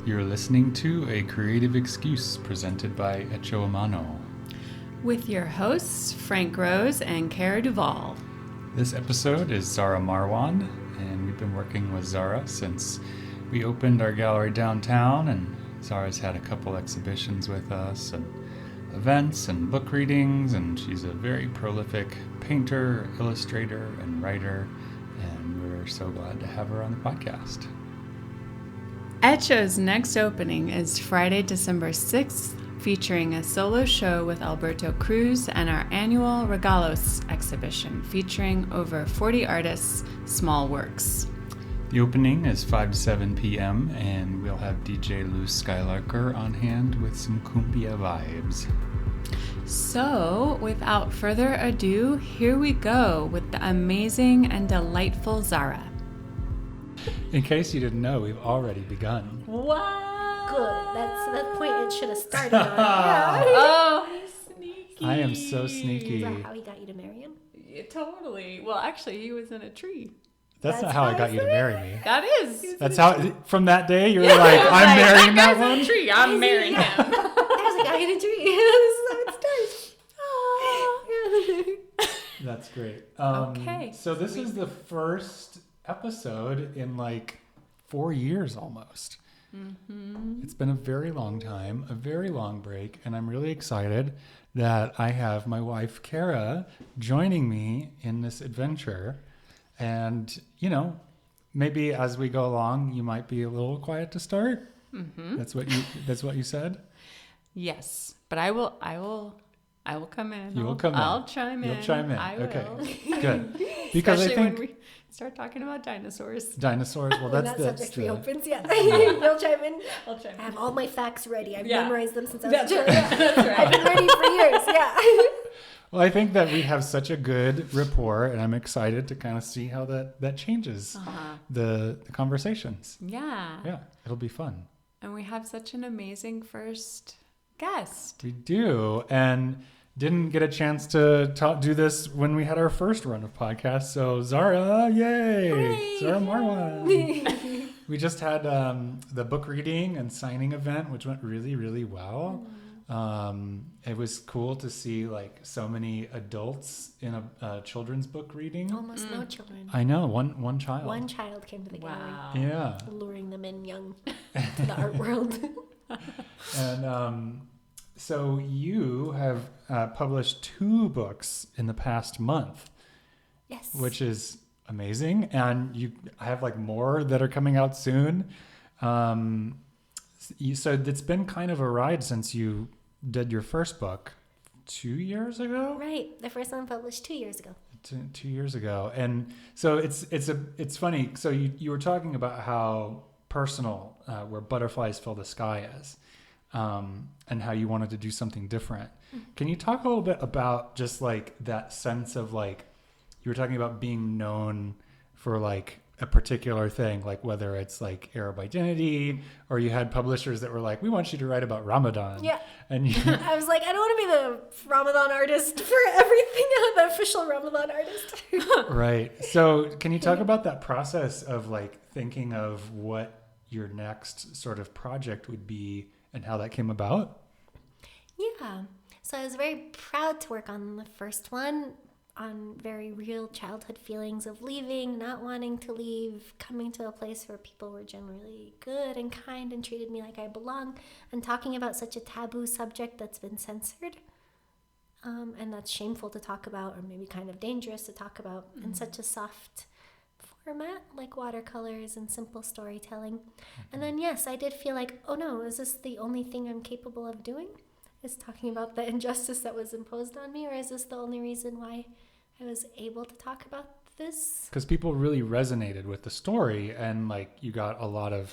You're listening to A Creative Excuse presented by Echo Amano. With your hosts, Frank Rose and Cara Duvall. This episode is Zahra Marwan, and we've been working with Zahra since we opened our gallery downtown, and Zahra's had a couple exhibitions with us, and events and book readings, and she's a very prolific painter, illustrator, and writer, and we're so glad to have her on the podcast. Echo's next opening is Friday, December 6th, featuring a solo show with Alberto Cruz and our annual Regalos exhibition featuring over 40 artists' small works. The opening is 5 to 7 p.m. and we'll have DJ Lou Skylarker on hand with some cumbia vibes. So, without further ado, here we go with the amazing and delightful Zahra. In case you didn't know, we've already begun. What? Good. That's the point it should have started on. Oh, he's sneaky. I am so sneaky. Is that how he got you to marry him? Yeah, totally. Well, actually, he was in a tree. That's not how I got you to marry me. That is. That's how, from that day, you were like, I'm marrying that one? In a tree. I'm marrying him. There's a guy in a tree. This is how it starts. That's great. Okay. So this is the first episode in like 4 years almost. Mm-hmm. It's been a very long time, a very long break, and I'm really excited that I have my wife, Cara, joining me in this adventure. And, you know, maybe as we go along, you might be a little quiet to start. Mm-hmm. That's what you said? Yes, but I will come in. You will come in. I'll chime in. You'll chime in. I Okay. will. Good. Because Especially I think when we start talking about dinosaurs. Dinosaurs. Well, that's that the subject reopens. Yeah. You'll chime in. I'll chime in. I have all my facts ready. I've Yeah. memorized them since I was That's a right. child. That's right. I've been ready for years. Yeah. Well, I think that we have such a good rapport, and I'm excited to kind of see how that changes the conversations. Yeah. Yeah, it'll be fun. And we have such an amazing first guest. We do, and didn't get a chance to do this when we had our first run of podcasts. So Zahra, yay! Hooray! Zahra Marwan. We just had the book reading and signing event, which went really, really well. It was cool to see like so many adults in a children's book reading. Almost no children. I know, one child. One child came to the gallery, Wow. Yeah. luring them in young to the art world. And so you have published 2 books in the past month, Yes. which is amazing. And you have like more that are coming out soon. So it's been kind of a ride since you did your first book 2 years ago. Right. The first one published 2 years ago. 2 years ago. And so it's funny. So you were talking about how personal where Butterflies Fill the Sky is, and how you wanted to do something different. Can you talk a little bit about just like that sense of like, you were talking about being known for like a particular thing, like whether it's like Arab identity, or you had publishers that were like, we want you to write about Ramadan. Yeah. And you, I was like, I don't want to be the Ramadan artist for everything, the official Ramadan artist. right. So can you talk about that process of like thinking of what your next sort of project would be and how that came about? Yeah. So I was very proud to work on the first one, on very real childhood feelings of leaving, not wanting to leave, coming to a place where people were generally good and kind and treated me like I belong, and talking about such a taboo subject that's been censored, and that's shameful to talk about, or maybe kind of dangerous to talk about in such a soft format like watercolors and simple storytelling. And then yes, I did feel like, oh no, is this the only thing I'm capable of doing? Is talking about the injustice that was imposed on me, or is this the only reason why I was able to talk about this? Because people really resonated with the story, and like you got a lot of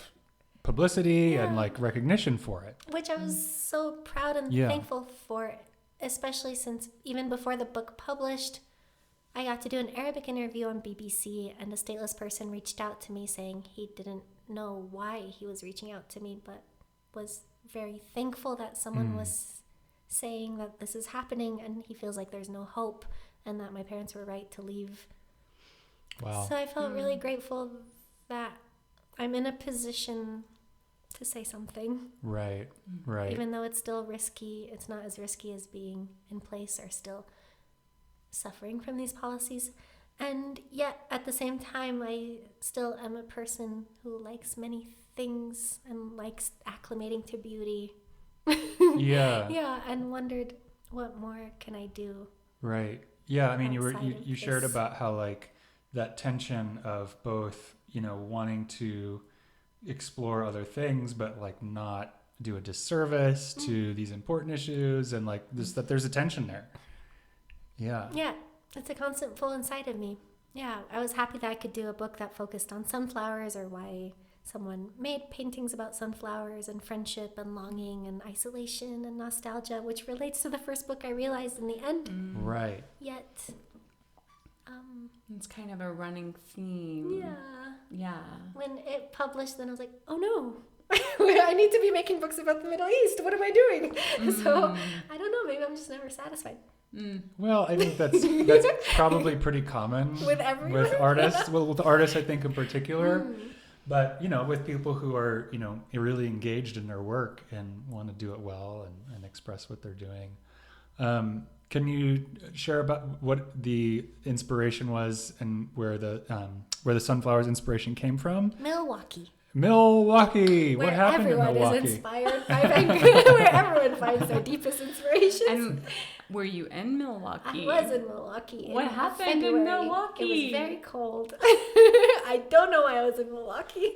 publicity and like recognition for it. Which I was so proud and thankful for, especially since even before the book published, I got to do an Arabic interview on BBC, and a stateless person reached out to me saying he didn't know why he was reaching out to me, but was very thankful that someone was saying that this is happening and he feels like there's no hope, and that my parents were right to leave. Wow. So I felt really grateful that I'm in a position to say something. Right. Right. Even though it's still risky, it's not as risky as being in place or still suffering from these policies. And yet, at the same time, I still am a person who likes many things and likes acclimating to beauty. Yeah. Yeah, and wondered, what more can I do? Right. Yeah. I mean, outside of you shared this? about how like that tension of both, wanting to explore other things, but like not do a disservice to these important issues, and like this, that there's a tension there. Yeah. Yeah, it's a constant pull inside of me. Yeah, I was happy that I could do a book that focused on sunflowers, or why someone made paintings about sunflowers and friendship and longing and isolation and nostalgia, which relates to the first book I realized in the end. Right. Yet, It's kind of a running theme. Yeah. when it published, then I was like, oh no, I need to be making books about the Middle East. What am I doing? So I don't know, maybe I'm just never satisfied. Well, I think that's probably pretty common With everyone? with artists. Well, with artists, I think in particular. But with people who are really engaged in their work and want to do it well and express what they're doing. Can you share about what the inspiration was and where the sunflowers inspiration came from? Milwaukee. Milwaukee. What happened in Everyone Milwaukee? is inspired by Vancouver, where everyone finds their deepest inspirations. And were you in Milwaukee? I was in Milwaukee. What happened in Milwaukee? It was very cold. I don't know why I was in Milwaukee.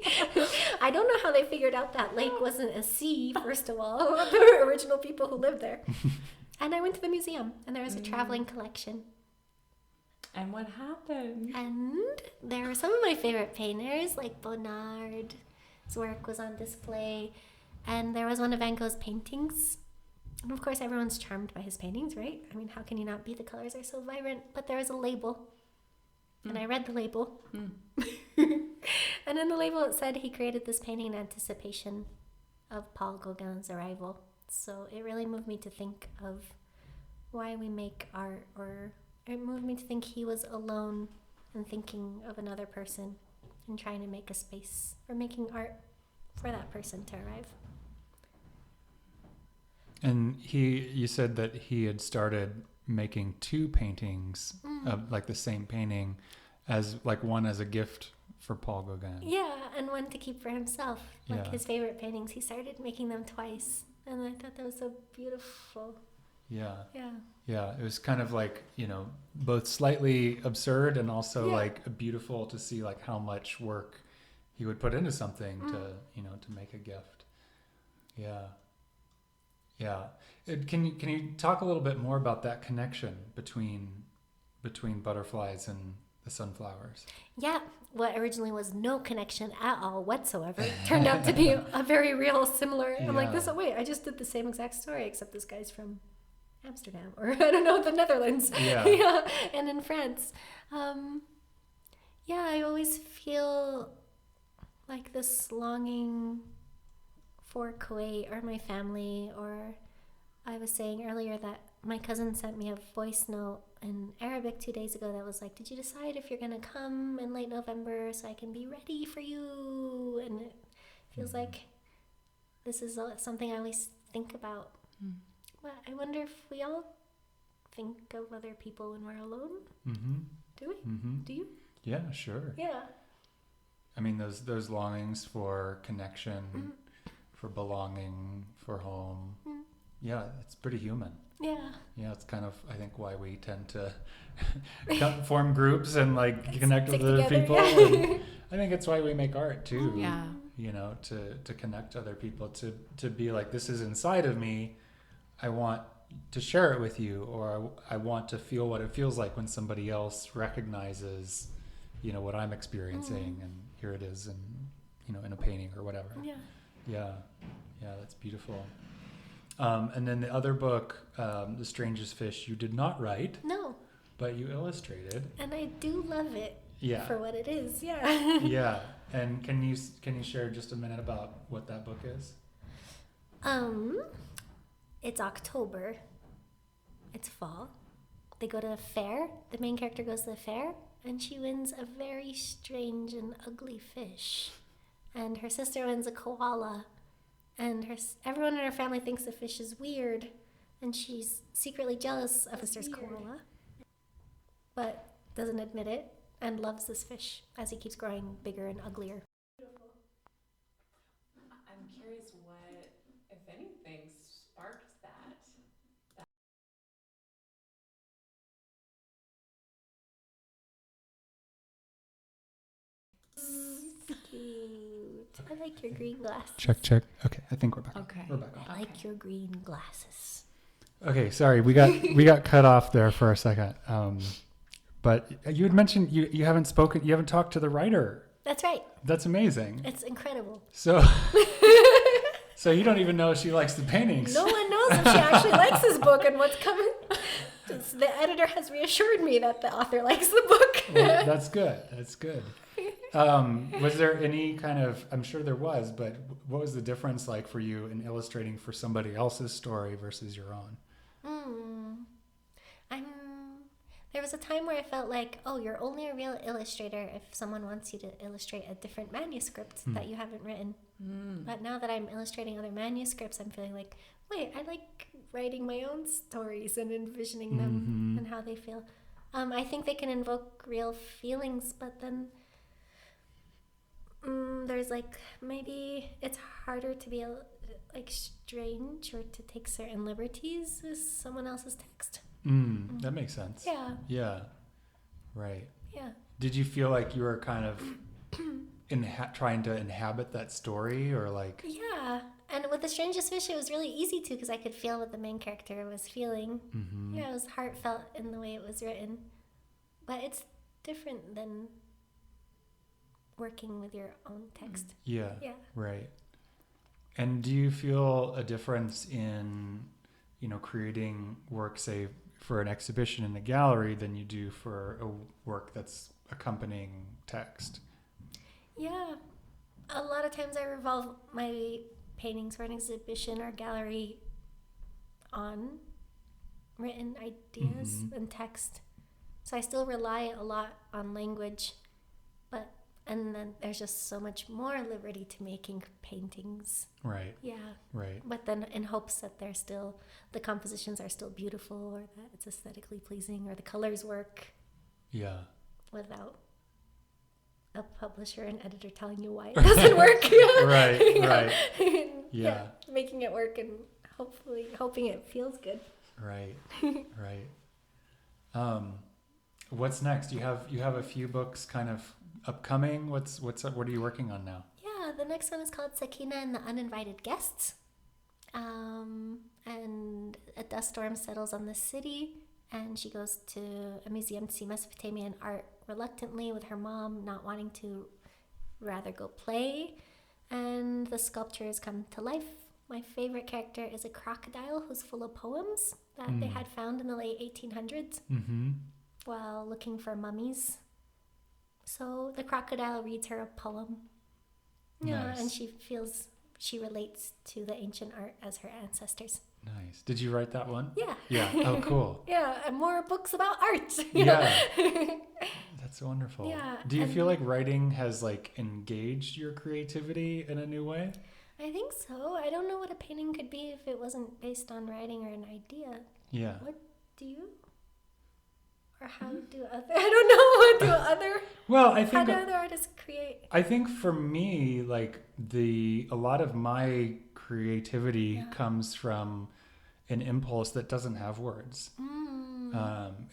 I don't know how they figured out that lake wasn't a sea, first of all. The original people who lived there. And I went to the museum, and there was a traveling collection. And what happened? And there were some of my favorite painters, like Bonnard's work was on display. And there was one of Van Gogh's paintings. And of course, everyone's charmed by his paintings, right? I mean, how can you not be? The colors are so vibrant. But there was a label. And I read the label. And in the label, it said he created this painting in anticipation of Paul Gauguin's arrival. So it really moved me to think of why we make art, or it moved me to think he was alone and thinking of another person and trying to make a space or making art for that person to arrive. And you said that he had started making two paintings of like the same painting, as like one as a gift for Paul Gauguin. Yeah, and one to keep for himself. Like Yeah. his favorite paintings, he started making them twice. And I thought that was so beautiful. Yeah. Yeah. Yeah. It was kind of like, both slightly absurd and also Yeah. like beautiful to see like how much work he would put into something to make a gift. Yeah. Yeah. Can you talk a little bit more about that connection between butterflies and the sunflowers? Yeah, what originally was no connection at all whatsoever turned out to be a very real, similar. I'm like, wait, I just did the same exact story, except this guy's from Amsterdam, or I don't know, the Netherlands. Yeah. And in France. I always feel like this longing for Kuwait or my family, or I was saying earlier that my cousin sent me a voice note in Arabic 2 days ago that was like, did you decide if you're going to come in late November so I can be ready for you? And it feels like this is something I always think about. But I wonder if we all think of other people when we're alone. Do we? Do you? Yeah, sure. Yeah. I mean, those longings for connection, for belonging, for home. Yeah, it's pretty human. Yeah. Yeah, it's kind of, I think, why we tend to form groups and like connect with other together, people. yeah. And I think it's why we make art too. Yeah. To connect other people, to be like, this is inside of me. I want to share it with you, or I want to feel what it feels like when somebody else recognizes, what I'm experiencing, and here it is, in a painting or whatever. Yeah, that's beautiful. And then the other book, The Strangest Fish, you did not write. No. But you illustrated. And I do love it. Yeah. For what it is. Yeah. Yeah. And can you share just a minute about what that book is? It's October. It's fall. They go to a fair. The main character goes to the fair, and she wins a very strange and ugly fish. And her sister wins a koala. and everyone in her family thinks the fish is weird, and she's secretly jealous of her sister's koala, but doesn't admit it and loves this fish as he keeps growing bigger and uglier. I'm curious what, if anything, sparked that. Cute. I like your green glasses. Check. Okay, I think we're back. Okay. We're back on. I like your green glasses. Okay, sorry, we got cut off there for a second. But you had mentioned you haven't spoken, you haven't talked to the writer. That's right. That's amazing. It's incredible. So you don't even know if she likes the paintings. No one knows if she actually likes this book and what's coming. The editor has reassured me that the author likes the book. Well, that's good. That's good. Was there any kind of, I'm sure there was, but what was the difference like for you in illustrating for somebody else's story versus your own? There was a time where I felt like, oh, you're only a real illustrator if someone wants you to illustrate a different manuscript that you haven't written. But now that I'm illustrating other manuscripts, I'm feeling like, wait, I like writing my own stories and envisioning them and how they feel. I think they can invoke real feelings, but then there's like, maybe it's harder to be like strange or to take certain liberties with someone else's text. That makes sense. Yeah. Yeah. Right. Yeah. Did you feel like you were kind of trying to inhabit that story, or like? Yeah. And with The Strangest Fish, it was really easy to, because I could feel what the main character was feeling. Yeah, it was heartfelt in the way it was written. But it's different than working with your own text. Yeah. Yeah. Right. And do you feel a difference in, creating work, say, for an exhibition in a gallery than you do for a work that's accompanying text? Yeah. A lot of times I revolve my paintings for an exhibition or gallery on written ideas and text. So I still rely a lot on language, and then there's just so much more liberty to making paintings. Right. Yeah. Right. But then in hopes that the compositions are still beautiful, or that it's aesthetically pleasing, or the colors work. Yeah. Without a publisher and editor telling you why it doesn't work. Right. Right. Yeah. Making it work and hoping it feels good. Right. Right. What's next? You have a few books kind of upcoming. What are you working on now? Yeah, the next one is called Sakina and the Uninvited Guests. And a dust storm settles on the city, and she goes to a museum to see Mesopotamian art reluctantly, with her mom not wanting to, rather go play. And the sculptures come to life. My favorite character is a crocodile who's full of poems that they had found in the late 1800s while looking for mummies. So the crocodile reads her a poem. Yeah, Nice. and she relates to the ancient art as her ancestors. Nice. Did you write that one? Yeah. Yeah. Oh, cool. Yeah, and more books about art. Yeah. That's wonderful. Yeah, Do you feel like writing has like engaged your creativity in a new way? I think so. I don't know what a painting could be if it wasn't based on writing or an idea. Yeah. What do you? Or how do other? I don't know. What do other? Well, How do other artists create? I think for me, like a lot of my creativity comes from an impulse that doesn't have words.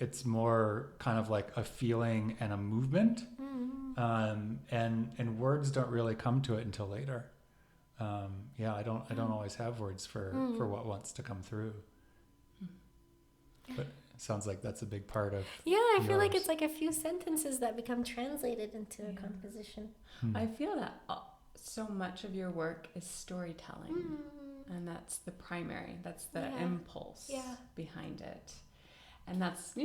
It's more kind of like a feeling and a movement, and words don't really come to it until later. I don't always have words for what wants to come through. But it sounds like that's a big part of. Yeah, I feel like yours. it's like a few sentences that become translated into a composition. I feel that so much of your work is storytelling, and that's the primary, that's the impulse behind it. And that's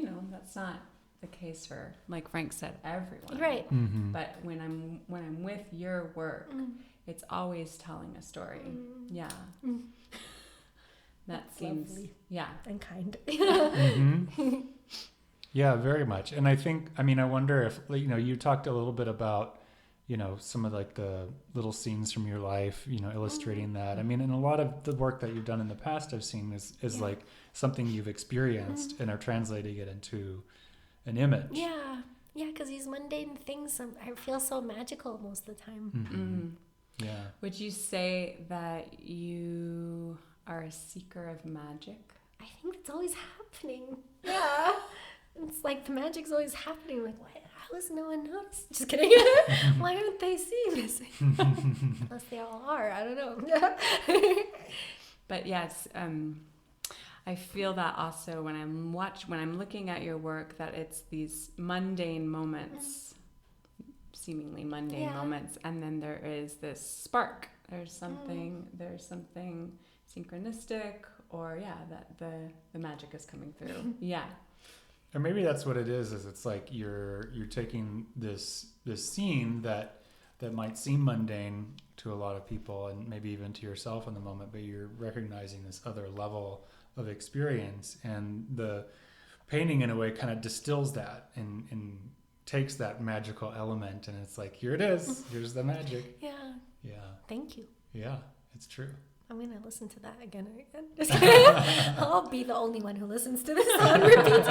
not the case for, like Frank said, everyone. Right. But when I'm with your work, it's always telling a story. Yeah. That That's seems lovely. yeah. And kind. Yeah, very much. And I wonder if, you talked a little bit about some of like the little scenes from your life, illustrating that. I mean, and a lot of the work that you've done in the past I've seen is like something you've experienced and are translating it into an image. Yeah. Yeah, because these mundane things, I feel so magical most of the time. Mm-hmm. Yeah. Would you say that you are a seeker of magic? I think it's always happening. Yeah. It's like the magic's always happening. Like, what? How has no one noticed? Just kidding. Why haven't they seen this? Unless they all are. I don't know. But yes, I feel that also when I'm looking at your work, that it's these mundane moments, seemingly mundane moments, and then there is this spark. There's something synchronistic, or that the magic is coming through. Yeah. Or maybe that's what it is it's like you're taking this scene that might seem mundane to a lot of people and maybe even to yourself in the moment, but you're recognizing this other level of experience, and the painting in a way kind of distills that and takes that magical element, and it's like, here it is, here's the magic. Yeah. Thank you. Yeah, it's true. I'm going to listen to that again and again. Just kidding. I'll be the only one who listens to this on repeat.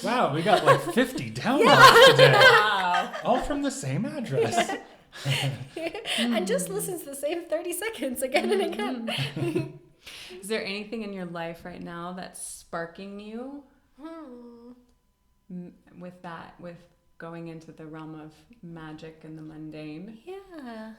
Wow, we got like 50 downloads today. Wow. All from the same address. And just listens to the same 30 seconds again and again. Is there anything in your life right now that's sparking you with going into the realm of magic and the mundane? Yeah.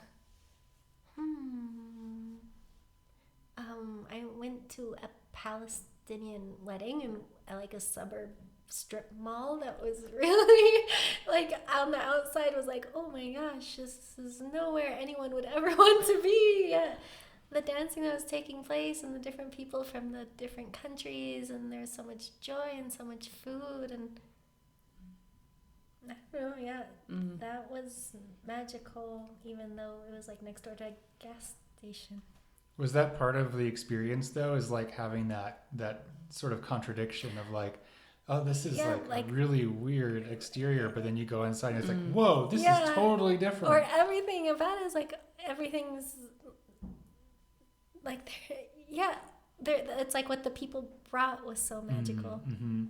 I went to a Palestinian wedding in like a suburb strip mall that was really like, on the outside was like, oh my gosh, this is nowhere anyone would ever want to be. The dancing that was taking place and the different people from the different countries, and there's so much joy and so much food, and I don't know, that was magical, even though it was like next door to a gas station. Was that part of the experience though, is like having that sort of contradiction of like, oh, this is like a really weird exterior, but then you go inside and it's like, whoa, this is totally different. Or everything about it is like, everything's like, it's like what the people brought was so magical. Mm-hmm.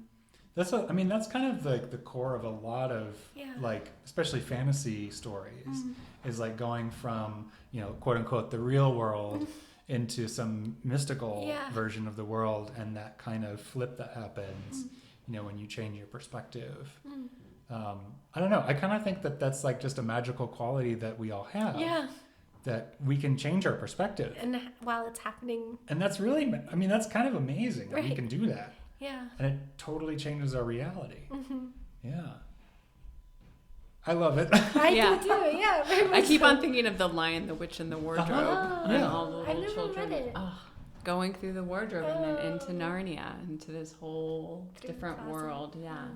That's kind of like the core of a lot of like, especially fantasy stories, is like going from, quote unquote, the real world into some mystical version of the world, and that kind of flip that happens, when you change your perspective. I don't know. I kind of think that that's like just a magical quality that we all have. Yeah. That we can change our perspective. And while it's happening. And that's really, that's kind of amazing that we can do that. Yeah. And it totally changes our reality. Yeah. I love it. I do too. Yeah, very much. I keep on thinking of The Lion, the Witch, and the Wardrobe. And all the little children going through the wardrobe and then into Narnia, into this whole different world. Yeah.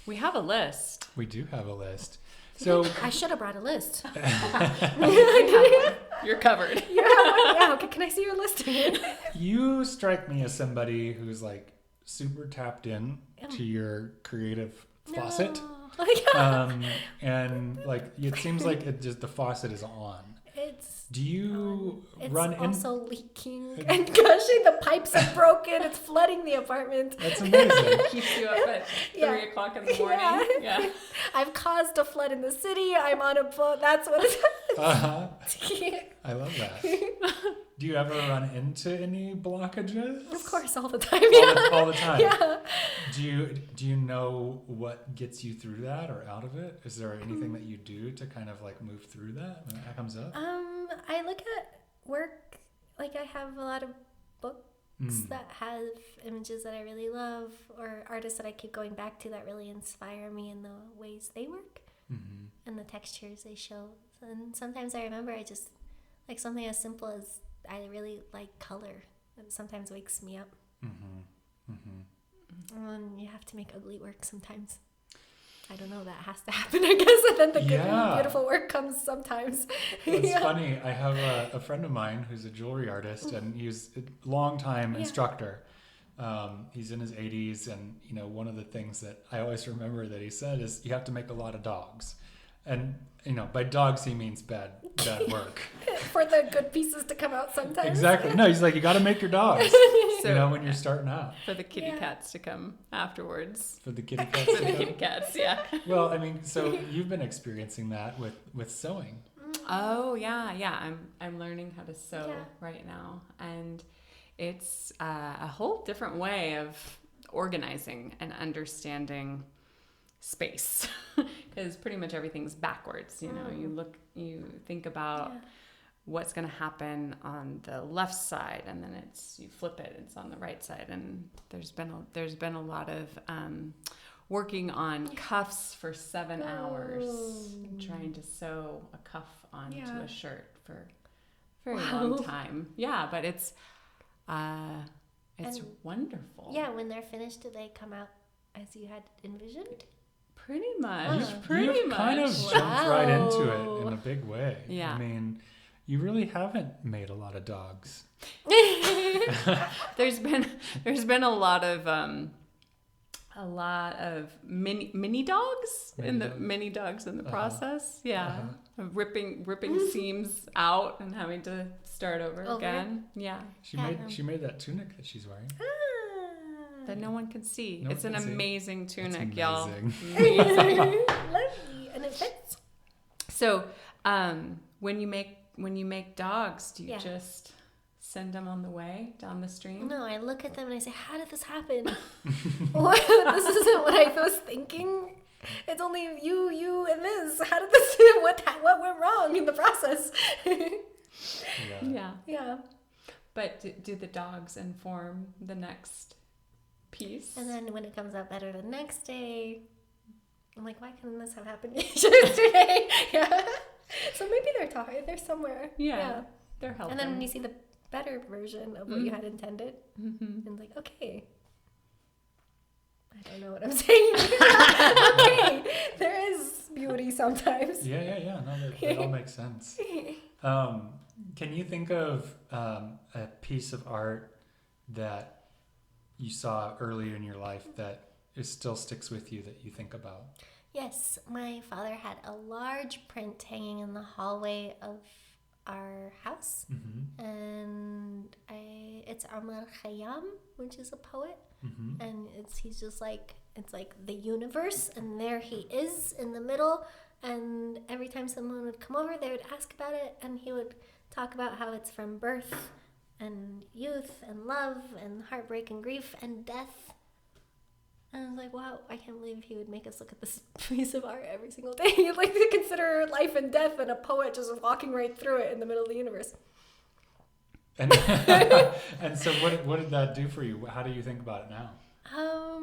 We have a list. We do have a list. So I should have brought a list. You're covered. Okay, can I see your list? You strike me as somebody who's like super tapped in to your creative faucet. And like, it seems like the faucet is on. Do you run in? It's also leaking and gushing. The pipes are broken. It's flooding the apartment. That's amazing. Keeps you up at 3 o'clock in the morning. Yeah. I've caused a flood in the city. I'm on a boat. That's what it's. I love that. Do you ever run into any blockages? Of course, all the time. All the time. Yeah. Do you know what gets you through that or out of it? Is there anything that you do to kind of like move through that when that comes up? I look at work, like I have a lot of books that have images that I really love, or artists that I keep going back to that really inspire me in the ways they work and the textures they show. And sometimes I remember I just, like something as simple as I really like color. It sometimes wakes me up. And you have to make ugly work sometimes. I don't know, that has to happen, I guess, and then the good, beautiful work comes sometimes. It's funny. I have a friend of mine who's a jewelry artist, and he's a long-time instructor, He's in his 80s, and you know, one of the things that I always remember that he said is you have to make a lot of dogs. And you know, by dogs he means bad work. For the good pieces to come out sometimes. Exactly. No, he's like, you got to make your dogs. So, you know, when you're starting out. for the kitty cats to come afterwards. For the kitty cats. For the kitty cats, yeah. Well, I mean, so you've been experiencing that with sewing. Oh yeah. I'm learning how to sew Yeah. right now, and it's a whole different way of organizing and understanding space, because pretty much everything's backwards. You know, you think about what's going to happen on the left side, and then you flip it, it's on the right side, and there's been a lot of working on cuffs for 7 hours, trying to sew a cuff onto a shirt for a very long time. Yeah, but it's wonderful. Yeah, when they're finished, do they come out as you had envisioned? Pretty much. You've kind of jumped right into it in a big way. Yeah. I mean, you really haven't made a lot of dogs. There's been a lot of mini dogs in the process. Yeah. Of ripping seams out and having to start over again. Yeah. She made that tunic that she's wearing. That no one can see. No it's one an can see. amazing tunic, It's y'all. amazing. Lovely, and it fits. So, when you make dogs, do you just send them on the way down the stream? No, I look at them and I say, "How did this happen? This isn't what I was thinking. It's only you, and Liz. How did this? What went wrong in the process?" Yeah. But do the dogs inform the next piece? And then when it comes out better the next day, I'm like, why couldn't this have happened yesterday? Yeah. So maybe they're talking. They're somewhere. Yeah. They're helping. And then when you see the better version of what you had intended, and it's like, okay. I don't know what I'm saying. Okay. There is beauty sometimes. Yeah. No, that all makes sense. Can you think of a piece of art that you saw earlier in your life that still sticks with you, that you think about? Yes, my father had a large print hanging in the hallway of our house, and it's Omar Khayyam, which is a poet, and he's just like, it's like the universe, and there he is in the middle, and every time someone would come over, they would ask about it, and he would talk about how it's from birth and youth and love and heartbreak and grief and death. And I was like, wow, I can't believe he would make us look at this piece of art every single day. He'd like to consider life and death and a poet just walking right through it in the middle of the universe. And so what did that do for you? How do you think about it now? How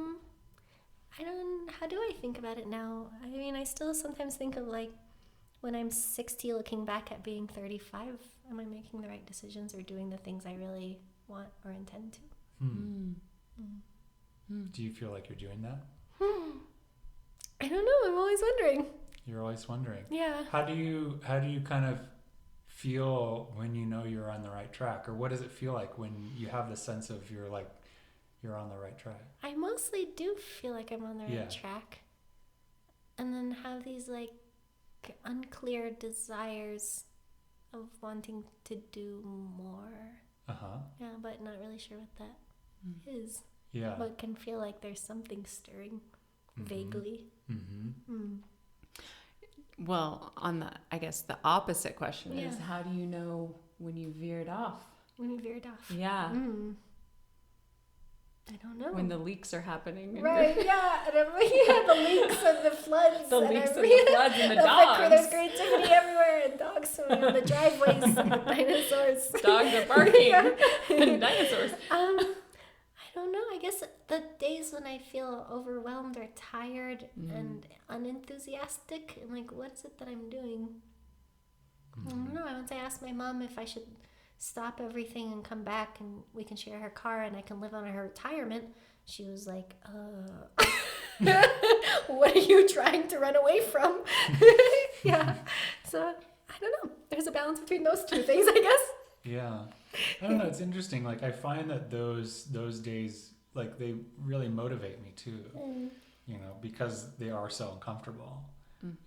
do I think about it now? I mean, I still sometimes think of like when I'm 60 looking back at being 35, am I making the right decisions or doing the things I really want or intend to? Do you feel like you're doing that? I don't know. I'm always wondering. You're always wondering. Yeah. How do you kind of feel when you know you're on the right track, or what does it feel like when you have the sense of you're on the right track? I mostly do feel like I'm on the right track, and then have these like unclear desires of wanting to do more. Yeah, but not really sure what that is. Yeah. But can feel like there's something stirring vaguely. Well, I guess the opposite question is, how do you know when you veered off? When you veered off. Yeah. I don't know. When the leaks are happening. Right, yeah. And the leaks and the floods. The leaks and the floods and the dogs. There's creativity everywhere, and dogs swimming in the driveways, and dinosaurs. Dogs are barking. And dinosaurs. I don't know. I guess the days when I feel overwhelmed or tired and unenthusiastic, and like, what is it that I'm doing? I don't know. Once I asked my mom if I should stop everything and come back and we can share her car and I can live on her retirement, she was like, what are you trying to run away from? Yeah. So, I don't know. There's a balance between those two things, I guess. Yeah. I don't know. It's interesting. Like, I find that those days like they really motivate me too, you know, because they are so uncomfortable.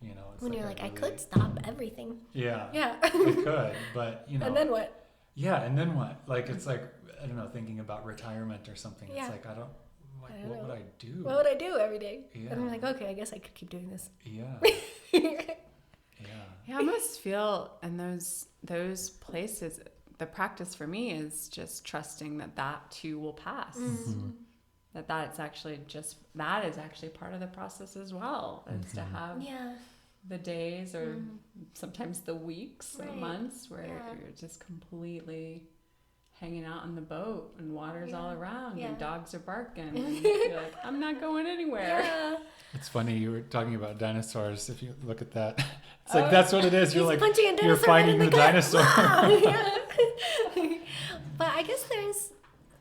You know, it's when like you're like, really, I could stop everything. Yeah. Yeah. I could, but you know. And then what? Yeah, and then what? Like, it's like, I don't know, thinking about retirement or something. Yeah. It's like, what would I do? What would I do every day? Yeah. And I'm like, okay, I guess I could keep doing this. Yeah. I almost feel in those places, the practice for me is just trusting that too will pass. Mm-hmm. That is actually part of the process as well, is to have the days or sometimes the weeks or months where you're just completely hanging out in the boat and water's all around and dogs are barking and you're like, I'm not going anywhere. Yeah. It's funny, you were talking about dinosaurs. If you look at that, it's like, that's what it is. You're like, you're finding the dinosaur. But I guess there's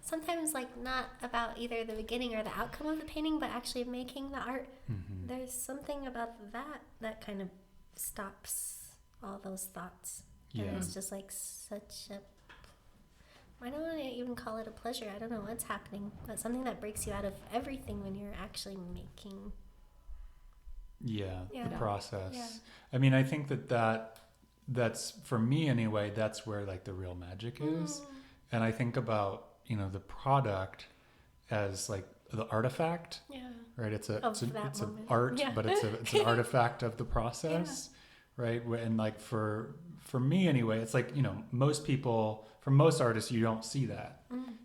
sometimes like not about either the beginning or the outcome of the painting, but actually making the art. Mm-hmm. There's something about that kind of stops all those thoughts. Yeah. And it's just like such a, I don't want to even call it a pleasure. I don't know what's happening, but something that breaks you out of everything when you're actually making. The process. Yeah. I mean, I think that's for me anyway, that's where like the real magic is. And I think about, you know, the product as like the artifact, right? It's an art, but it's an artifact of the process, right? And like for me anyway, it's like, you know, for most artists, you don't see that.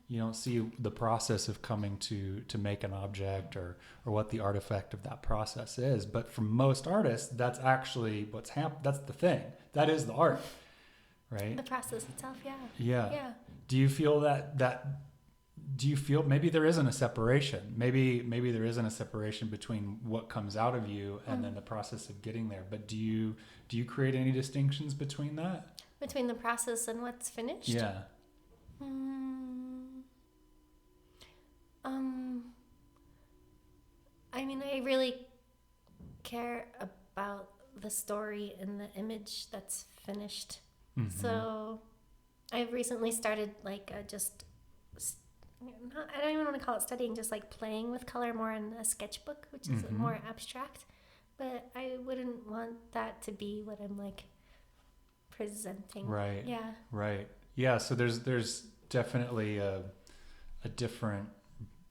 You don't see the process of coming to make an object or what the artifact of that process is. But for most artists, that's actually what's happened. That's the thing. That is the art, right? The process itself, Yeah. Do you feel do you feel maybe there isn't a separation? Maybe there isn't a separation between what comes out of you and then the process of getting there. But do you create any distinctions between that? Between the process and what's finished? Yeah. I mean, I really care about the story and the image that's finished. Mm-hmm. So I've recently started like I don't even want to call it studying, just like playing with color more in a sketchbook, which is more abstract. But I wouldn't want that to be what I'm like presenting. Right. Yeah. Right. Yeah. So there's definitely a different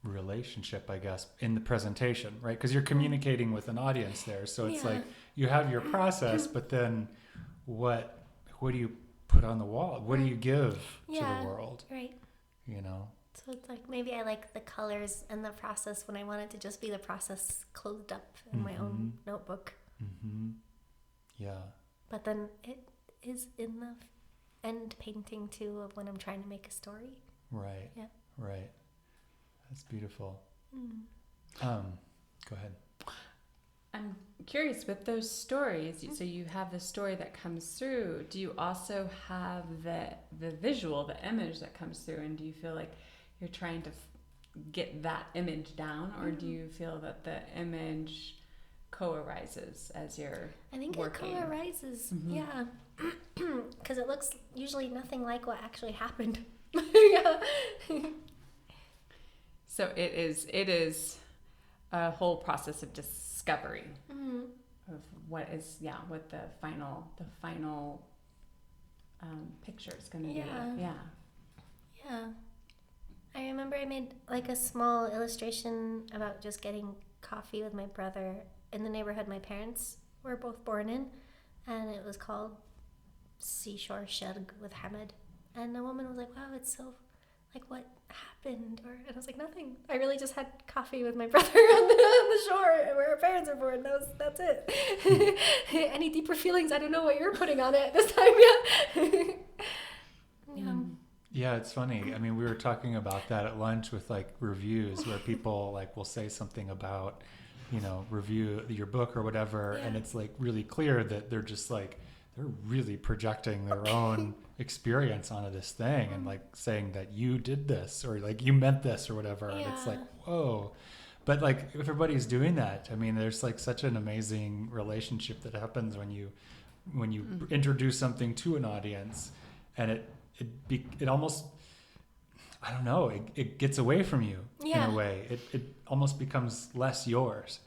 relationship, I guess, in the presentation, right? Because you're communicating with an audience there. So it's like you have your process, but then what do you put on the wall? What do you give to the world? Right. You know? So it's like maybe I like the colors and the process when I want it to just be the process closed up in my own notebook. Mm-hmm. Yeah. But then it is in the end painting too of when I'm trying to make a story. Right. Yeah. Right. That's beautiful. Go ahead. I'm curious with those stories. So you have the story that comes through. Do you also have the visual, the image that comes through? And do you feel like you're trying to get that image down, or do you feel that the image co-arises as you're I think working? it co-arises, yeah. Because it looks usually nothing like what actually happened. Yeah. So it is a whole process of discovery of what the final picture is going to be. Yeah. I remember I made like a small illustration about just getting coffee with my brother in the neighborhood my parents were both born in, and it was called Seashore Shug with Hamid. And a woman was like, wow, it's so, like, what happened? And I was like, nothing. I really just had coffee with my brother on the shore where our parents were born. That's it. Any deeper feelings? I don't know what you're putting on it this time. Yeah. Yeah, it's funny. I mean, we were talking about that at lunch with like reviews where people like will say something about, you know, review your book or whatever. And it's like really clear that they're just like, they're really projecting their own experience onto this thing and like saying that you did this or like you meant this or whatever. And it's like, whoa. But like everybody's doing that. I mean, there's like such an amazing relationship that happens when you introduce something to an audience, and it almost, I don't know, it gets away from you in Yeah. a way. It almost becomes less yours.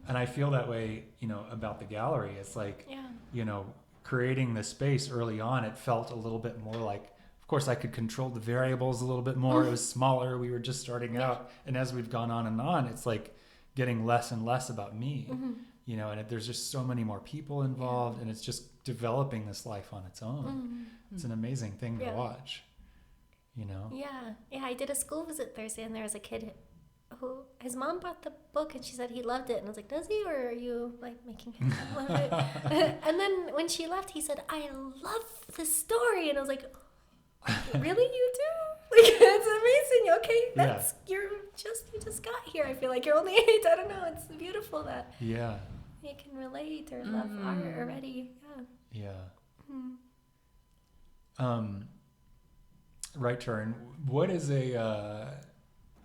And I feel that way, about the gallery. It's like, Yeah. creating the space early on, it felt a little bit more like, of course, I could control the variables a little bit more. It was smaller. We were just starting out. And as we've gone on and on, it's like getting less and less about me, and there's just so many more people involved, and it's just developing this life on its own. It's an amazing thing to watch, Yeah. I did a school visit Thursday, and there was a kid who his mom bought the book, and she said he loved it, and I was like, does he, or are you like making him love it? And then when she left, he said, I love this story, and I was like, really, you do? Like, it's amazing. Okay, that's you just got here. I feel like you're only 8. I don't know. It's beautiful that you can relate or love art already. Right turn. What is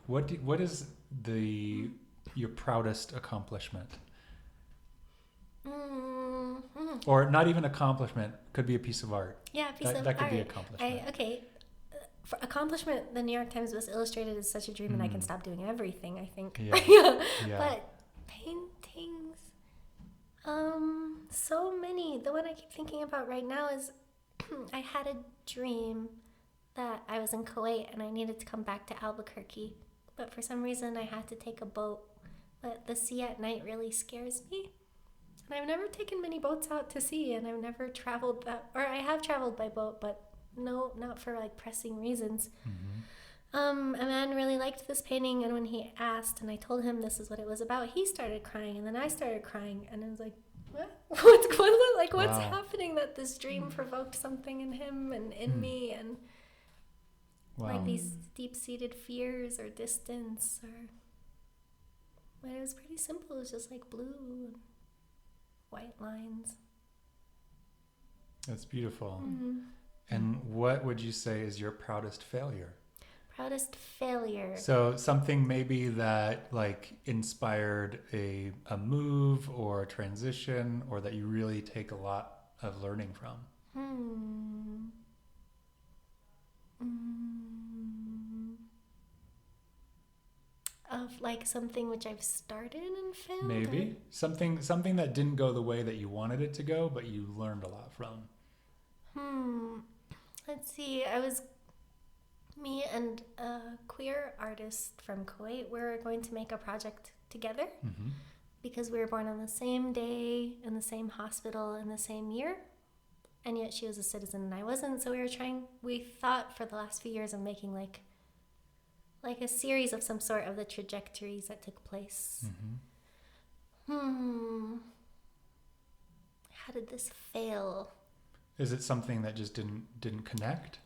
what is your proudest accomplishment? Or not even accomplishment, could be a piece of art. Yeah, a piece of art. That could be accomplishment. For accomplishment, the New York Times was illustrated as such a dream, and I can stop doing everything, I think. But paintings, so many. The one I keep thinking about right now is I had a dream that I was in Kuwait and I needed to come back to Albuquerque, but for some reason I had to take a boat. But the sea at night really scares me. And I've never taken many boats out to sea, and I've never traveled or I have traveled by boat, but no, not for like pressing reasons. A man really liked this painting, and when he asked and I told him this is what it was about, he started crying, and then I started crying, and I was like, what? What's happening that this dream provoked something in him and in me, and like these deep-seated fears or distance, but it was pretty simple. It was just like blue and white lines. That's beautiful. And what would you say is your proudest failure? Proudest failure. So something maybe that like inspired a move or a transition, or that you really take a lot of learning from. Of like something which I've started and failed? Maybe. Something that didn't go the way that you wanted it to go, but you learned a lot from. Let's see. Me and a queer artist from Kuwait, we're going to make a project together because we were born on the same day in the same hospital in the same year, and yet she was a citizen and I wasn't. So we thought for the last few years of making like a series of some sort of the trajectories that took place. How did this fail? Is it something that just didn't connect?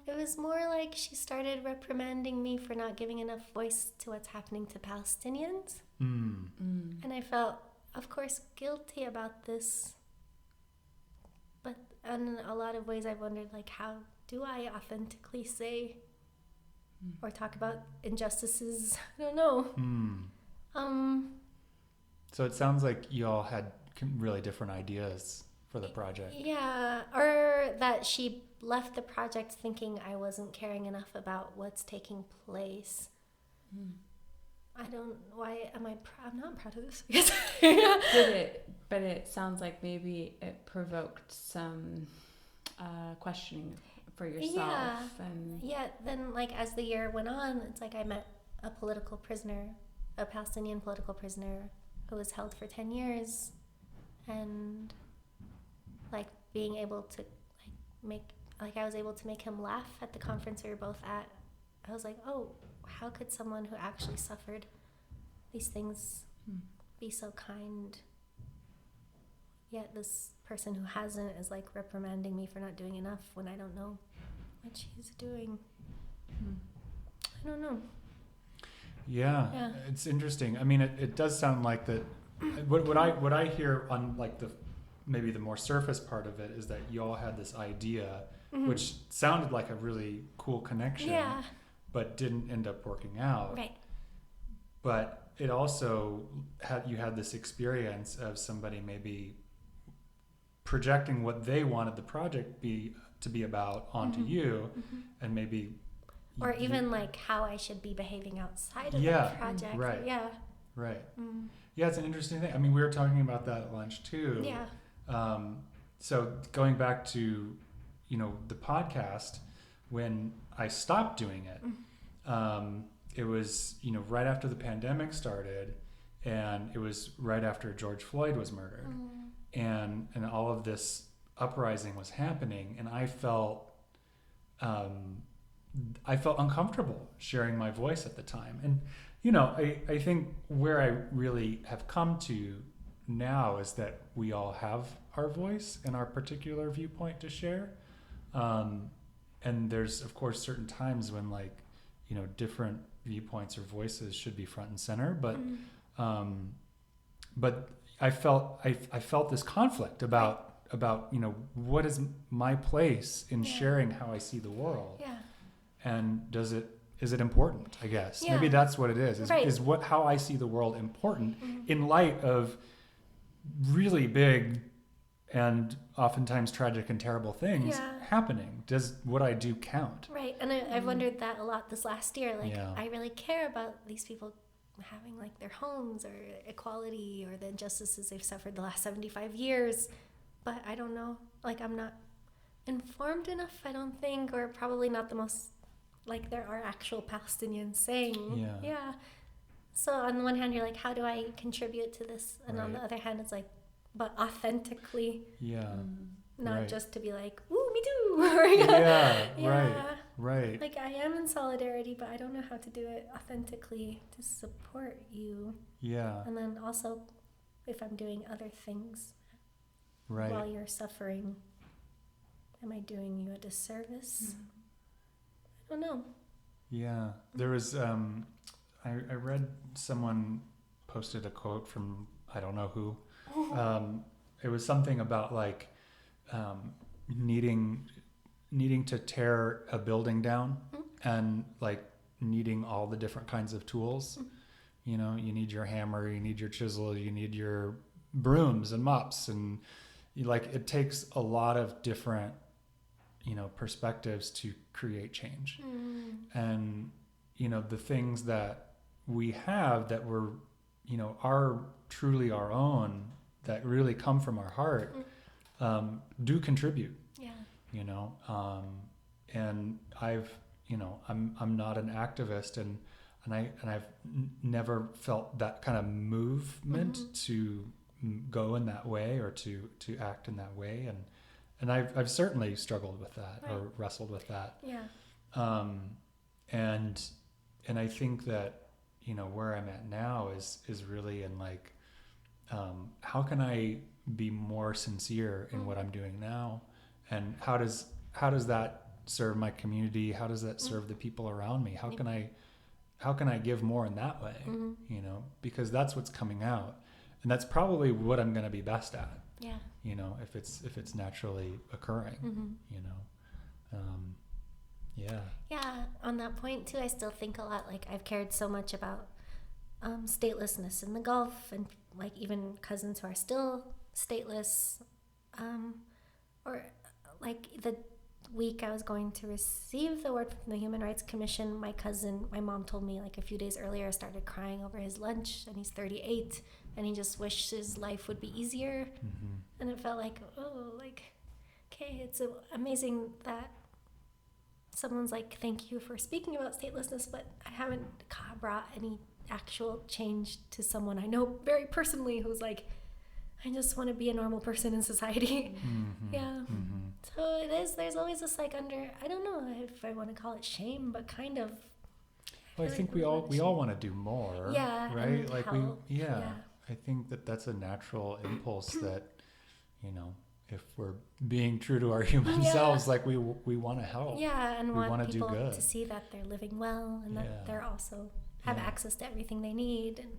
It was more like she started reprimanding me for not giving enough voice to what's happening to Palestinians. And I felt, of course, guilty about this. But in a lot of ways I've wondered, like, how do I authentically say or talk about injustices? I don't know. So it sounds like you all had really different ideas for the project. Yeah, or that she left the project thinking I wasn't caring enough about what's taking place. Why am I'm not proud of this. But it sounds like maybe it provoked some questioning for yourself. Then like as the year went on, it's like I met a Palestinian political prisoner who was held for 10 years, and like being able to I was able to make him laugh at the conference we were both at. I was like, oh, how could someone who actually suffered these things be so kind? Yet this person who hasn't is like reprimanding me for not doing enough when I don't know what she's doing. I don't know. Yeah, it's interesting. I mean, it does sound like that. What I hear on like maybe the more surface part of it is that you all had this idea, which sounded like a really cool connection, but didn't end up working out. Right. But it also you had this experience of somebody maybe projecting what they wanted the project to be about onto you, and maybe or even like how I should be behaving outside of Yeah, the project. right. Yeah. Right. Yeah, it's an interesting thing. I mean, we were talking about that at lunch too. Yeah. So going back to, the podcast, when I stopped doing it, it was, right after the pandemic started, and it was right after George Floyd was murdered, and all of this uprising was happening, and I felt uncomfortable sharing my voice at the time. And I think where I really have come to now is that we all have our voice and our particular viewpoint to share. And there's, of course, certain times when different viewpoints or voices should be front and center. But I felt this conflict about what is my place in sharing how I see the world. Yeah. And is it important, I guess? Yeah. Maybe that's what it is. Right. Is how I see the world important in light of really big and oftentimes tragic and terrible things happening? Does what I do count? Right. And I've wondered that a lot this last year. Yeah. I really care about these people having their homes or equality or the injustices they've suffered the last 75 years. But I don't know. I'm not informed enough, I don't think, or probably not the most, there are actual Palestinians saying. Yeah. So on the one hand, you're how do I contribute to this? And on the other hand, it's but authentically. Yeah. Not just to be woo, me too. Right. I am in solidarity, but I don't know how to do it authentically to support you. Yeah. And then also, if I'm doing other things right. while you're suffering, am I doing you a disservice? I don't know. Yeah. There was, I read someone posted a quote from, I don't know who. It was something about needing to tear a building down and needing all the different kinds of tools. You need your hammer, you need your chisel, you need your brooms and mops, and it takes a lot of different perspectives to create change. And the things that we have that were are truly our own, that really come from our heart, do contribute. And I've I'm not an activist, and I've never felt that kind of movement to go in that way or to act in that way, and I've certainly struggled with that or wrestled with that. And I think that where I'm at now is really in how can I be more sincere in what I'm doing now, and how does that serve my community? How does that serve the people around me? How can I give more in that way? Because that's what's coming out, and that's probably what I'm going to be best at. If it's naturally occurring. On that point too, I still think a lot I've cared so much about statelessness in the Gulf, and even cousins who are still stateless, or the week I was going to receive the award from the Human Rights Commission, my mom told me a few days earlier, started crying over his lunch, and he's 38 and he just wished his life would be easier. And it felt okay, it's amazing that someone's thank you for speaking about statelessness, but I haven't brought any actual change to someone I know very personally who's I just want to be a normal person in society. So it is, there's always this I don't know if I want to call it shame, but kind of. Well, I think we all want to do more. Right? Help. I think that's a natural impulse that, if we're being true to our human selves, we want to help. And we want people do good. to see that they're living well, and that they're also have access to everything they need. And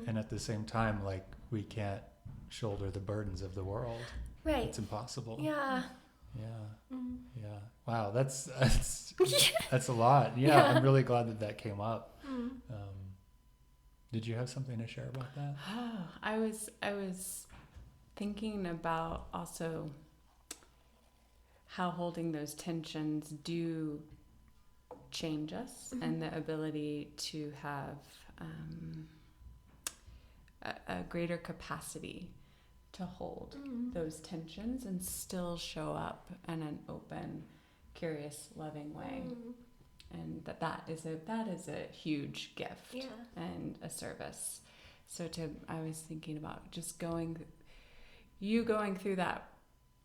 and at the same time, we can't shoulder the burdens of the world. Right. It's impossible. Yeah. Wow, that's a lot. I'm really glad that came up. Did you have something to share about that? I was thinking about also how holding those tensions do change us, and the ability to have a greater capacity to hold those tensions and still show up in an open, curious, loving way. And that is a huge gift and a service. So I was thinking about just going through that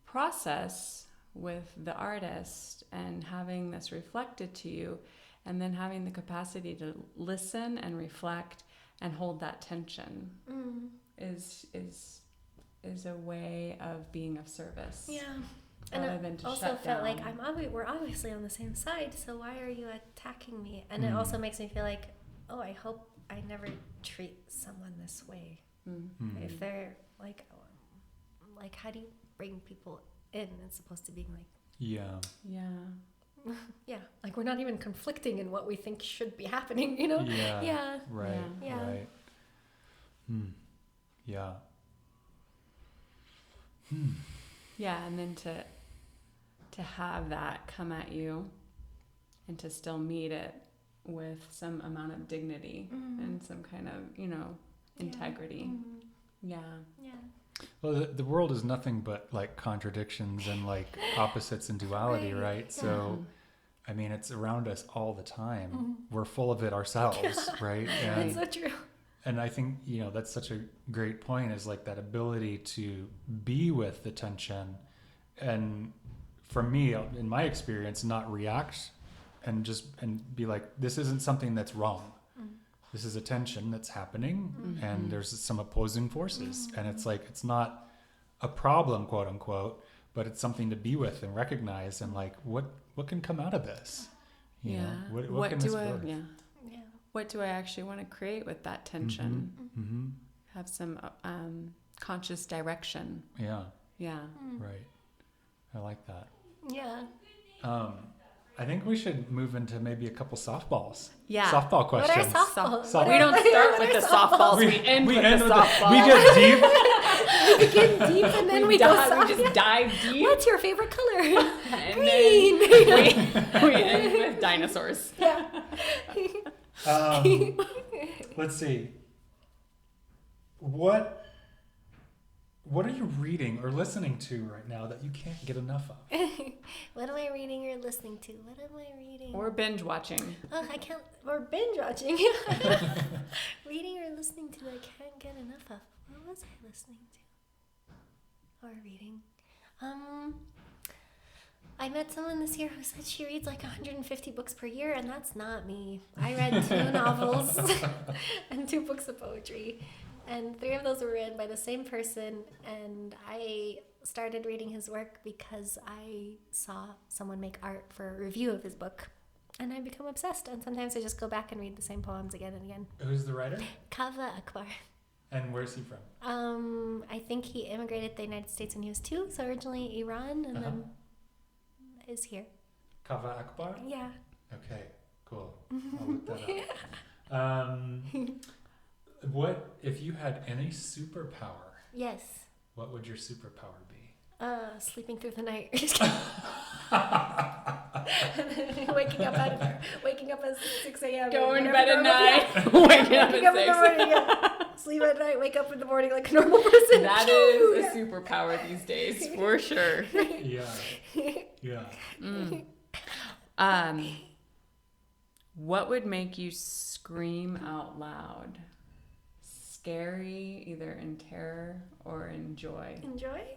process with the artist and having this reflected to you, and then having the capacity to listen and reflect and hold that tension is a way of being of service. Yeah. Rather And than it to also shut felt down. like we're obviously on the same side, so why are you attacking me? And it also makes me feel like, oh, I hope I never treat someone this way. If they're like, how do you bring people in? It's supposed to be like, yeah, like we're not even conflicting in what we think should be happening, you know? Right. Yeah, and then to have that come at you and to still meet it with some amount of dignity and some kind of, integrity. Yeah. Well, the world is nothing but like contradictions and like opposites and duality, right? So, I mean, it's around us all the time. We're full of it ourselves, right? And, That's so true. and I think, that's such a great point, is like that ability to be with the tension. And for me, in my experience, not react and be like, this isn't something that's wrong. This is a tension that's happening, and there's some opposing forces. And it's like, it's not a problem, quote unquote, but it's something to be with and recognize, and like, what can come out of this? You know, what can this birth? What do I actually want to create with that tension? Have some conscious direction. Yeah. Mm. Right. I like that. Yeah. I think we should move into maybe a couple softballs. Yeah. Softball questions. What are softballs? We don't start with the softballs. We end with the softball. We get deep. We begin deep and then we go soft. We just dive deep. What's your favorite color? And Green. then we end with dinosaurs. Yeah. Let's see. What are you reading or listening to right now that you can't get enough of? What am I reading or listening to? What am I reading? Or binge watching. Oh, I can't. Or binge watching. Reading or listening to that I can't get enough of. What was I listening to? Or reading? I met someone this year who said she reads like 150 books per year, and that's not me. I read 2 novels and 2 books of poetry, and 3 of those were written by the same person, and I started reading his work because I saw someone make art for a review of his book, and I become obsessed, and sometimes I just go back and read the same poems again and again. Who's the writer? Kaveh Akbar. And where's he from? I think he immigrated to the United States when he was 2, so originally Iran, and then is here. Kaveh Akbar? Yeah. Okay, cool. I'll look that up. What if you had any superpower? Yes. What would your superpower be? Sleeping through the night. waking up at 6 a.m. Going to bed at night. Waking up in the morning. Yeah. Sleep at night. Wake up in the morning like a normal person. That is a superpower these days, for sure. Yeah. What would make you scream out loud? Scary, either in terror or in joy. In joy?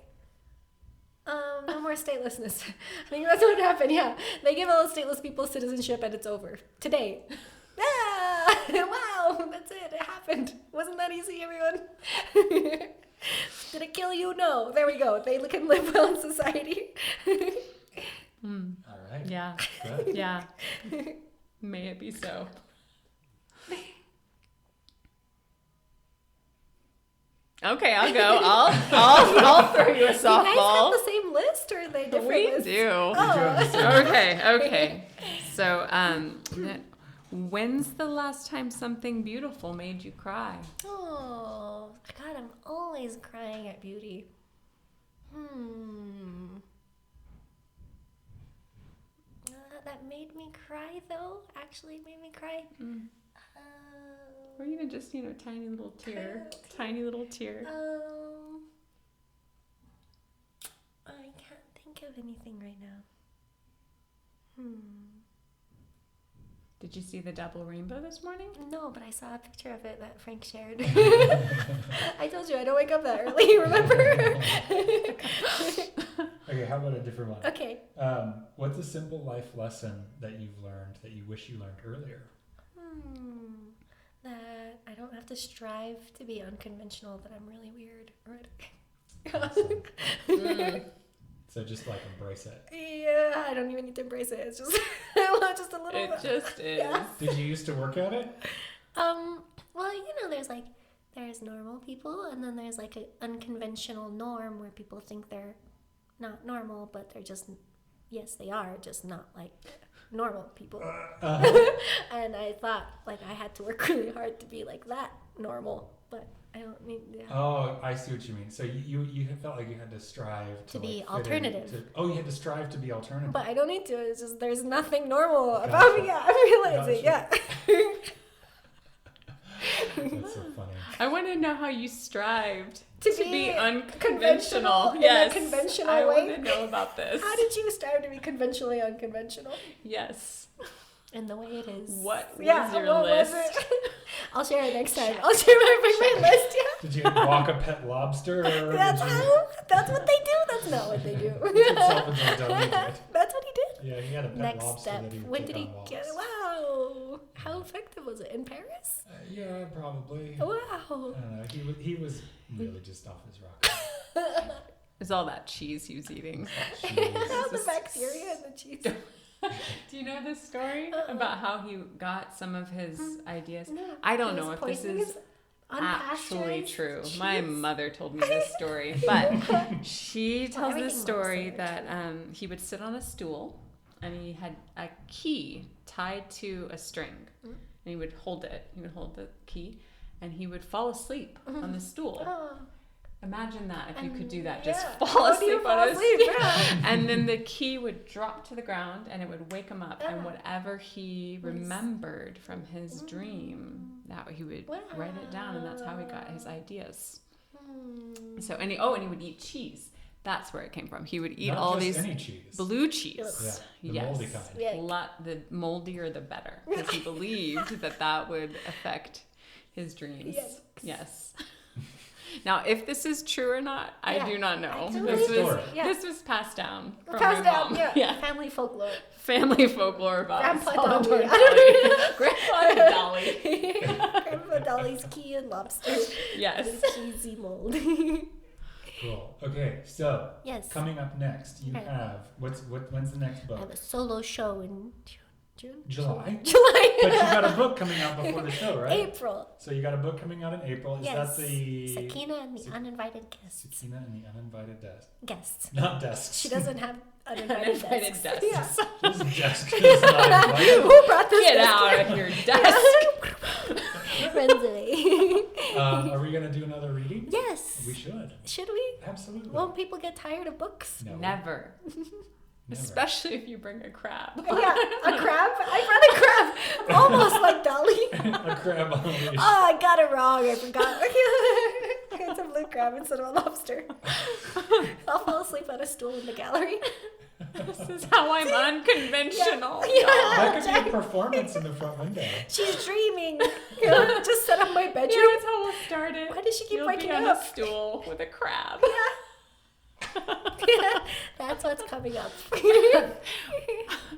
No more statelessness. I think that's what happened, yeah. They give all the stateless people citizenship and it's over. Today. Ah! Wow, that's it. It happened. Wasn't that easy, everyone? Did it kill you? No. There we go. They can live well in society. All right. Yeah. Good. Yeah. May it be so. Okay, I'll go. I'll throw you a softball. You guys have the same list, or are they different We lists? do. Oh. Okay. So, when's the last time something beautiful made you cry? Oh, God, I'm always crying at beauty. that made me cry, though. Actually made me cry. Or even just, tiny little tear. Tiny little tear. I can't think of anything right now. Did you see the double rainbow this morning? No, but I saw a picture of it that Frank shared. I told you I don't wake up that early, remember? Okay, how about a different one? Okay. What's a simple life lesson that you've learned that you wish you learned earlier? That I don't have to strive to be unconventional, that I'm really weird. Awesome. So just like embrace it. Yeah, I don't even need to embrace it. It's just I want just a little It bit. just is. Yeah. Did you used to work at it? Well, there's normal people, and then there's like an unconventional norm where people think they're not normal, but they're just, yes, they are, just not like normal people. And I thought like I had to work really hard to be like that normal, but I don't need. Yeah. Oh, I see what you mean. So you felt like you had to strive to be like alternative. You had to strive to be alternative. But I don't need to. It's just there's nothing normal about me. Yeah, I realize it. Yeah. That's so funny. I want to know how you strived To be be unconventional. conventional in a Yes, conventional I way. want to know about this. How did you strive to be conventionally unconventional? Yes. In the way it is. What was Yeah, your what was list? it? I'll share it next time. I'll share my list. Yeah. Did you walk a pet lobster? Or That's did you... how. That's what they do. That's not what they do. That's what Salvador Dali did. That's what he did. Yeah, he had a pet Next lobster step. that he would When take did he on walks. get? Wow. How effective was it in Paris? Yeah, probably. Wow. I don't know. He was really just off his rocker. It's all that cheese he was eating. The bacteria in the cheese. Do you know this story about how he got some of his ideas? No. I don't His know if this poisoning is actually unpasteurized true. cheese? My mother told me this story, but she tells everything this moms story say are that he would sit on a stool and he had a key tied to a string, and he would hold it. He would hold the key, and he would fall asleep on the stool. Oh. Imagine that if you could do that. Yeah. Just fall How do you asleep fall on a asleep? stool. Yeah. And then the key would drop to the ground and it would wake him up. And whatever he remembered from his dream, that he would write it down, and that's how he got his ideas. So, and he would eat cheese. That's where it came from. He would eat Not all just these any cheese. blue cheese. Yeah, the moldy kind. Yeah. The moldier the better, because he believed that would affect his dreams. Yes. Now, if this is true or not, I do not know. This was passed down from my mom. Yeah. Family folklore. Family folklore about Grandpa Salvador Dali. Dali. Grandpa Dali. Grandpa Dali's key and lobster. Yes. The cheesy mold. Cool. Okay, so Yes. coming up next, you have when's the next book? I have a solo show in June? July. July. But you got a book coming out before the show, right? April. So you got a book coming out in April. Is Yes. that the Sakina and the Uninvited Guests. Sakina and the Uninvited Guests. Not desks. She doesn't have uninvited desks. desks. Yeah. This desk is not invited. Who brought this Get desk out here? of your desk. It runs away. Are we going to do another reading? Yes. We should. Should we? Absolutely. Won't people get tired of books? No. Never. Never. Especially if you bring a crab. Yeah, a crab. I brought a crab, almost like Dolly. A crab on a leash. Oh, I got it wrong. I forgot. It's a blue crab instead of a lobster. I'll fall asleep on a stool in the gallery. This is how I'm unconventional. Yeah. That could be a performance in the front window. She's dreaming. Just set up my bedroom. That's how we'll start it. Why does she keep You'll waking be on up? a stool with a crab. That's what's coming up.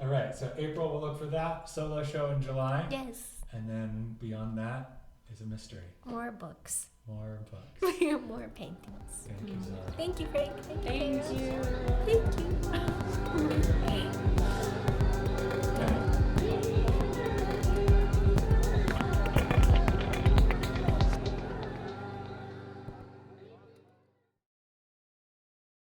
All right, so April, we'll look for that solo show in July. Yes. And then beyond that is a mystery. More books. More books. More paintings. Thank you, Zahra. Thank you, Frank. Thank you. Thank you.